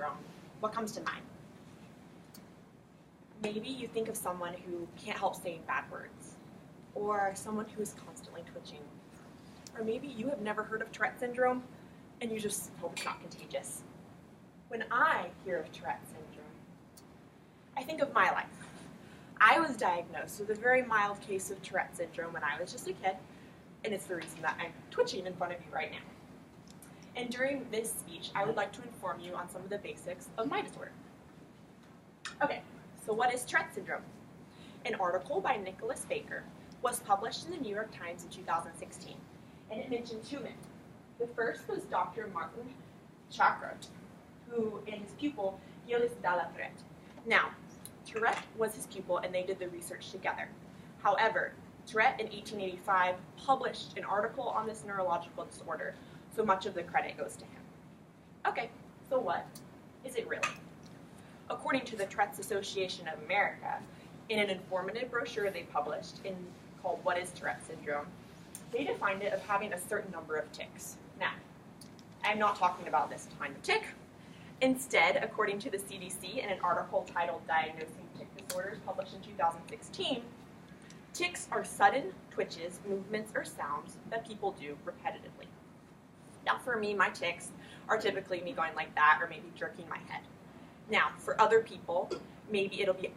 syndrome, what comes to mind? Maybe you think of someone who can't help saying bad words, or someone who is constantly twitching. Or maybe you have never heard of Tourette syndrome and you just hope it's not contagious. When I hear of Tourette syndrome, I think of my life. I was diagnosed with a very mild case of Tourette syndrome when I was just a kid, and it's the reason that I'm twitching in front of you right now. And during this speech, I would like to inform you on some of the basics of my disorder. Okay, so what is Tourette syndrome? An article by Nicholas Baker was published in the New York Times in 2016, and it mentioned two men. The first was Dr. Martin Charcot, who and his pupil, Gilles de la Tourette. Now, Tourette was his pupil, and they did the research together. However, Tourette in 1885 published an article on this neurological disorder, so much of the credit goes to him. Okay, so what is it really? According to the Tourette's Association of America, in an informative brochure they published called What is Tourette Syndrome, they defined it as having a certain number of tics. Now, I'm not talking about this kind of tic. Instead, according to the CDC in an article titled Diagnosing Tic Disorders published in 2016, tics are sudden twitches, movements, or sounds that people do repetitively. Now for me, my tics are typically me going like that or maybe jerking my head. Now, for other people, maybe it'll be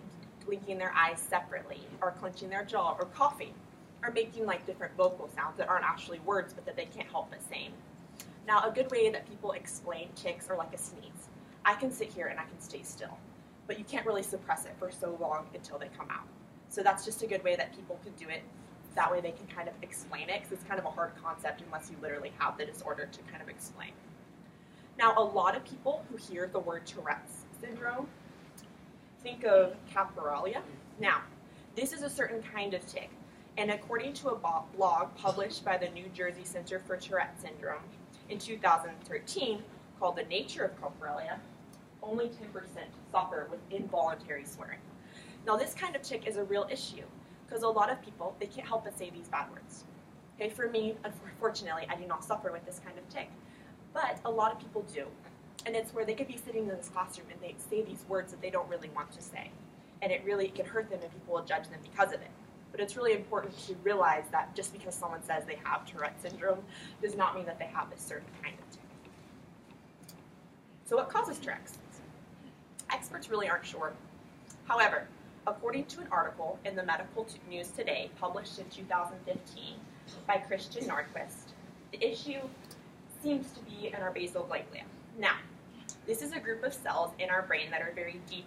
blinking their eyes separately or clenching their jaw or coughing or making like different vocal sounds that aren't actually words but that they can't help but saying. Now, a good way that people explain tics are like a sneeze. I can sit here and I can stay still, but you can't really suppress it for so long until they come out. So that's just a good way that people can do it. That way they can kind of explain it, because it's kind of a hard concept unless you literally have the disorder to kind of explain. Now, a lot of people who hear the word Tourette's syndrome think of caporrhalia. Now, this is a certain kind of tic, and according to a blog published by the New Jersey Center for Tourette Syndrome in 2013 called The Nature of Caporrhalia, only 10% suffer with involuntary swearing. Now, this kind of tic is a real issue because a lot of people, they can't help but say these bad words. Okay, for me, unfortunately, I do not suffer with this kind of tic, but a lot of people do. And it's where they could be sitting in this classroom and they say these words that they don't really want to say. And it really can hurt them and people will judge them because of it. But it's really important to realize that just because someone says they have Tourette syndrome does not mean that they have this certain kind of tic. So what causes Tourette's? Experts really aren't sure. However, according to an article in the Medical News Today published in 2015 by Christian Nordquist, the issue seems to be in our basal ganglia. Now, this is a group of cells in our brain that are very deep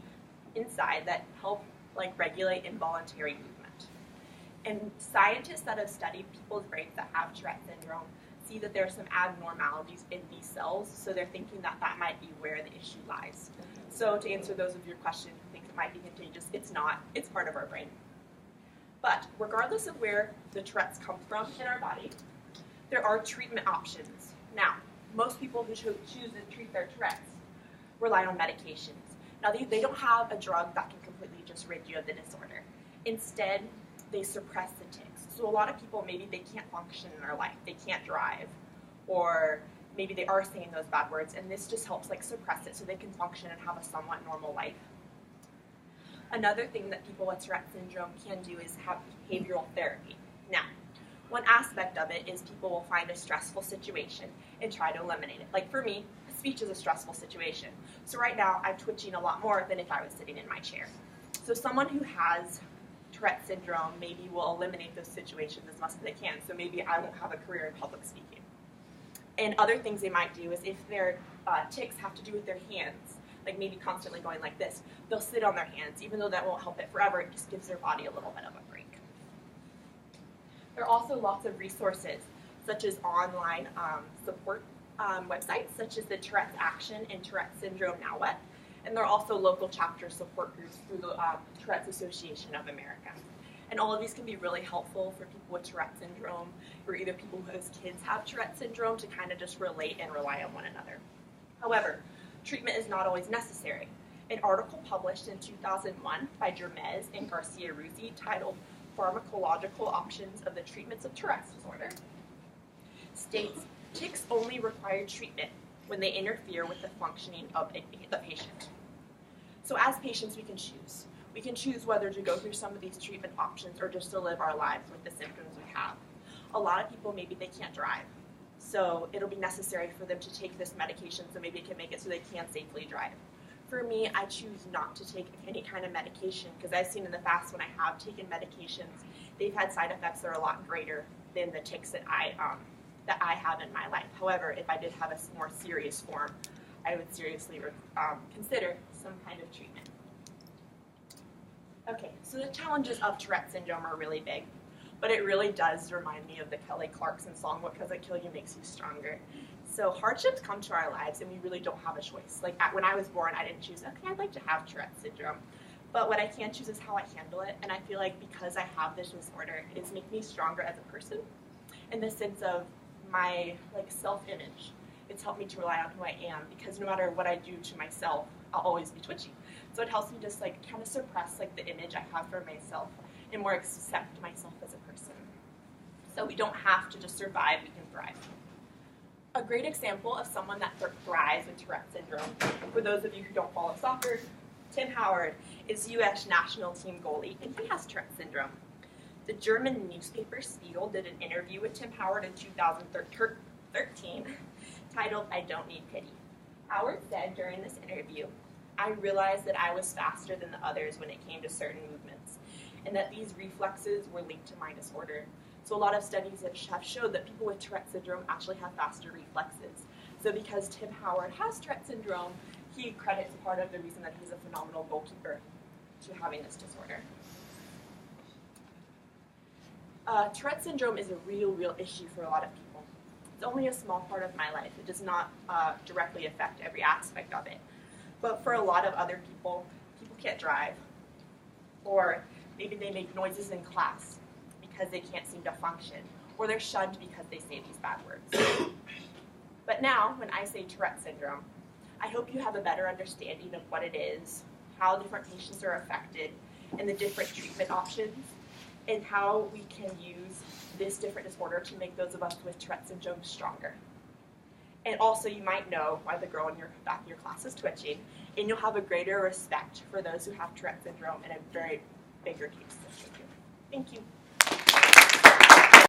inside that help regulate involuntary movement. And scientists that have studied people's brains that have Tourette syndrome see that there are some abnormalities in these cells, so they're thinking that that might be where the issue lies. So to answer those of your questions who think it might be contagious, it's not. It's part of our brain. But regardless of where the Tourette's come from in our body, there are treatment options. Now, most people who choose to treat their Tourette's rely on medications. Now, they don't have a drug that can completely just rid you of the disorder. Instead, they suppress the tics. So a lot of people, maybe they can't function in their life. They can't drive, or maybe they are saying those bad words, and this just helps suppress it so they can function and have a somewhat normal life. Another thing that people with Tourette syndrome can do is have behavioral therapy. Now, one aspect of it is people will find a stressful situation and try to eliminate it. Like for me, speech is a stressful situation. So right now, I'm twitching a lot more than if I was sitting in my chair. So someone who has Tourette syndrome maybe will eliminate those situations as much as they can. So maybe I won't have a career in public speaking. And other things they might do is if their tics have to do with their hands, like maybe constantly going like this, they'll sit on their hands. Even though that won't help it forever, it just gives their body a little bit of a break. There are also lots of resources, such as online support websites, such as the Tourette's Action and Tourette Syndrome Now What. And there are also local chapter support groups through the Tourette's Association of America. And all of these can be really helpful for people with Tourette syndrome, or either people whose kids have Tourette syndrome, to kind of just relate and rely on one another. However, treatment is not always necessary. An article published in 2001 by Germez and Garcia-Ruzzi titled Pharmacological Options of the Treatments of Tourette's Disorder states tics only require treatment when they interfere with the functioning of the patient. So as patients, we can choose. We can choose whether to go through some of these treatment options or just to live our lives with the symptoms we have. A lot of people, maybe they can't drive. So it'll be necessary for them to take this medication so maybe it can make it so they can safely drive. For me, I choose not to take any kind of medication because I've seen in the past when I have taken medications, they've had side effects that are a lot greater than the tics that I have in my life. However, if I did have a more serious form, I would seriously consider some kind of treatment. Okay, so the challenges of Tourette syndrome are really big, but it really does remind me of the Kelly Clarkson song, "What Doesn't Kill You Makes You Stronger." So hardships come to our lives and we really don't have a choice. Like when I was born, I didn't choose, okay, I'd like to have Tourette syndrome. But what I can choose is how I handle it, and I feel like because I have this disorder, it has made me stronger as a person in the sense of my self-image. It's helped me to rely on who I am because no matter what I do to myself, I'll always be twitchy. So it helps me just kind of suppress the image I have for myself and more accept myself as a person. So we don't have to just survive, we can thrive. A great example of someone that thrives with Tourette syndrome, for those of you who don't follow soccer, Tim Howard is U.S. national team goalie, and he has Tourette syndrome. The German newspaper Spiegel did an interview with Tim Howard in 2013 titled, "I Don't Need Pity." Howard said during this interview, "I realized that I was faster than the others when it came to certain movements, and that these reflexes were linked to my disorder. So a lot of studies have showed that people with Tourette syndrome actually have faster reflexes. So because Tim Howard has Tourette syndrome, he credits part of the reason that he's a phenomenal goalkeeper to having this disorder." Tourette syndrome is a real issue for a lot of people. It's only a small part of my life. It does not directly affect every aspect of it. But for a lot of other people, people can't drive, or maybe they make noises in class because they can't seem to function, or they're shunned because they say these bad words. But now, when I say Tourette syndrome, I hope you have a better understanding of what it is, how different patients are affected, and the different treatment options, and how we can use this different disorder to make those of us with Tourette syndrome stronger. And also, you might know why the girl in your back of your class is twitching, and you'll have a greater respect for those who have Tourette syndrome in a very bigger case. Thank you.